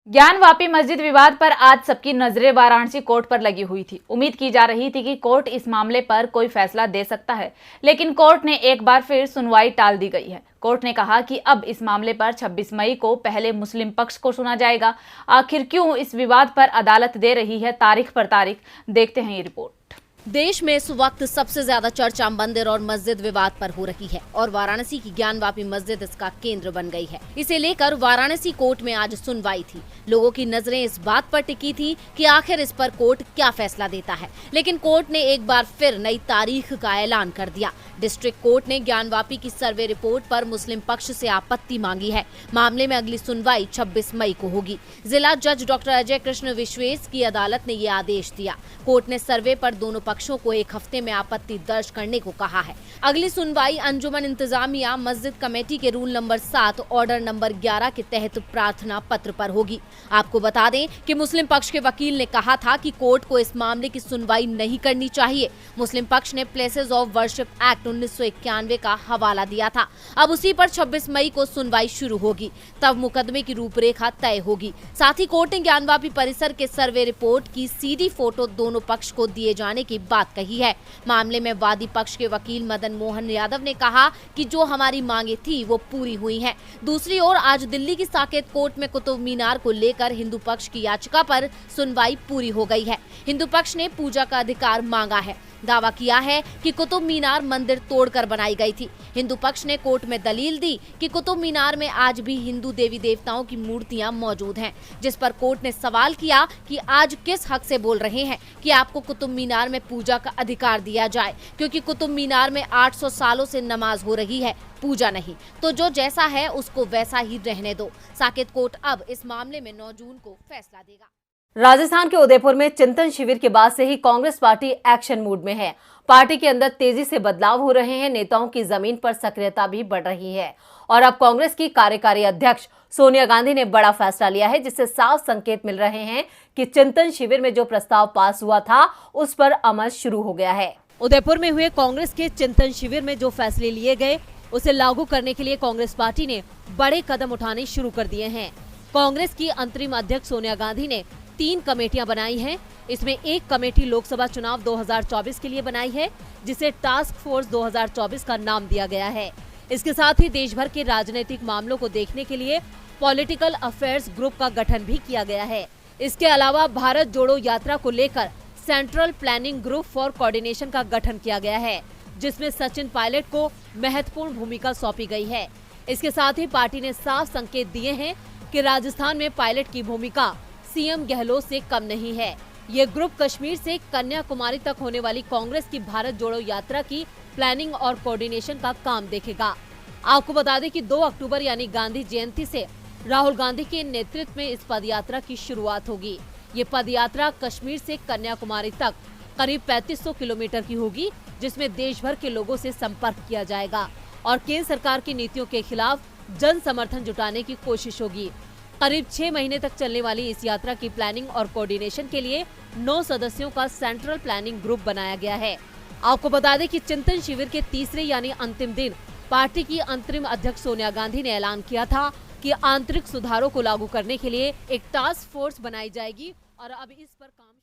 ज्ञानवापी मस्जिद विवाद पर आज सबकी नजरें वाराणसी कोर्ट पर लगी हुई थी। उम्मीद की जा रही थी कि कोर्ट इस मामले पर कोई फैसला दे सकता है, लेकिन कोर्ट ने एक बार फिर सुनवाई टाल दी गई है। कोर्ट ने कहा कि अब इस मामले पर 26 मई को पहले मुस्लिम पक्ष को सुना जाएगा। आखिर क्यों इस विवाद पर अदालत दे रही है तारीख पर तारीख, देखते हैं ये रिपोर्ट। देश में इस वक्त सबसे ज्यादा चर्चा मंदिर और मस्जिद विवाद पर हो रही है और वाराणसी की ज्ञानवापी मस्जिद इसका केंद्र बन गई है। इसे लेकर वाराणसी कोर्ट में आज सुनवाई थी। लोगों की नजरें इस बात पर टिकी थी कि आखिर इस पर कोर्ट क्या फैसला देता है, लेकिन कोर्ट ने एक बार फिर नई तारीख का ऐलान कर दिया। डिस्ट्रिक्ट कोर्ट ने ज्ञानवापी की सर्वे रिपोर्ट पर मुस्लिम पक्ष से आपत्ति मांगी है। मामले में अगली सुनवाई 26 मई को होगी। जिला जज डॉक्टर अजय कृष्ण विश्वेश की अदालत ने ये आदेश दिया। कोर्ट ने सर्वे पर दोनों पक्षों को एक हफ्ते में आपत्ति दर्ज करने को कहा है। अगली सुनवाई अंजुमन इंतजामिया मस्जिद कमेटी के रूल नंबर 7 ऑर्डर नंबर 11 के तहत प्रार्थना पत्र पर होगी। आपको बता दें कि मुस्लिम पक्ष के वकील ने कहा था कि कोर्ट को इस मामले की सुनवाई नहीं करनी चाहिए। मुस्लिम पक्ष ने प्लेसेस ऑफ वर्शिप एक्ट 1991 का हवाला दिया था। अब उसी पर 26 मई को सुनवाई शुरू होगी, तब मुकदमे की रूपरेखा तय होगी। साथ ही कोर्ट ने ज्ञानवापी परिसर के सर्वे रिपोर्ट की सीडी फोटो दोनों पक्ष को दिए जाने की बात कही है। मामले में वादी पक्ष के वकील मदन मोहन यादव ने कहा कि जो हमारी मांगे थी वो पूरी हुई हैं। दूसरी ओर आज दिल्ली की साकेत कोर्ट में कुतुब मीनार को लेकर हिंदू पक्ष की याचिका पर सुनवाई पूरी हो गई है। हिंदू पक्ष ने पूजा का अधिकार मांगा है। दावा किया है कि कुतुब मीनार मंदिर तोड़कर बनाई गई थी। हिंदू पक्ष ने कोर्ट में दलील दी कि कुतुब मीनार में आज भी हिंदू देवी देवताओं की मूर्तियां मौजूद हैं, जिस पर कोर्ट ने सवाल किया कि आज किस हक से बोल रहे हैं कि आपको कुतुब मीनार में पूजा का अधिकार दिया जाए, क्योंकि कुतुब मीनार में 800 सालों से नमाज हो रही है, पूजा नहीं। तो जो जैसा है उसको वैसा ही रहने दो। साकेत कोर्ट अब इस मामले में 9 जून को फैसला देगा। राजस्थान के उदयपुर में चिंतन शिविर के बाद से ही कांग्रेस पार्टी एक्शन मूड में है। पार्टी के अंदर तेजी से बदलाव हो रहे हैं। नेताओं की जमीन पर सक्रियता भी बढ़ रही है और अब कांग्रेस की कार्यकारी अध्यक्ष सोनिया गांधी ने बड़ा फैसला लिया है, जिससे साफ संकेत मिल रहे हैं कि चिंतन शिविर में जो प्रस्ताव पास हुआ था उस पर अमल शुरू हो गया है। उदयपुर में हुए कांग्रेस के चिंतन शिविर में जो फैसले लिए गए उसे लागू करने के लिए कांग्रेस पार्टी ने बड़े कदम उठाने शुरू कर दिए हैं। कांग्रेस की अंतरिम अध्यक्ष सोनिया गांधी ने 3 कमेटियां बनाई हैं। इसमें एक कमेटी लोकसभा चुनाव 2024 के लिए बनाई है, जिसे टास्क फोर्स 2024 का नाम दिया गया है। इसके साथ ही देश भर के राजनीतिक मामलों को देखने के लिए पॉलिटिकल अफेयर्स ग्रुप का गठन भी किया गया है। इसके अलावा भारत जोड़ो यात्रा को लेकर central planning group for coordination का गठन किया गया है, जिसमें सचिन पायलट को महत्वपूर्ण भूमिका सौंपी गई है। इसके साथ ही पार्टी ने साफ संकेत दिए हैं कि राजस्थान में पायलट की भूमिका सीएम गहलोत से कम नहीं है। ये ग्रुप कश्मीर से कन्याकुमारी तक होने वाली कांग्रेस की भारत जोड़ो यात्रा की प्लानिंग और कोऑर्डिनेशन का काम देखेगा। आपको बता दें कि 2 अक्टूबर यानी गांधी जयंती से राहुल गांधी के नेतृत्व में इस पदयात्रा की शुरुआत होगी। ये पदयात्रा कश्मीर से कन्याकुमारी तक करीब 3500 किलोमीटर की होगी, जिसमें देश भर के लोगों से संपर्क किया जाएगा और केंद्र सरकार की नीतियों के खिलाफ जन समर्थन जुटाने की कोशिश होगी। करीब 6 महीने तक चलने वाली इस यात्रा की प्लानिंग और कोऑर्डिनेशन के लिए 9 सदस्यों का सेंट्रल प्लानिंग ग्रुप बनाया गया है। आपको बता दें कि चिंतन शिविर के तीसरे यानी अंतिम दिन पार्टी की अंतरिम अध्यक्ष सोनिया गांधी ने ऐलान किया था कि आंतरिक सुधारों को लागू करने के लिए एक टास्क फोर्स बनाई जाएगी और अब इस पर काम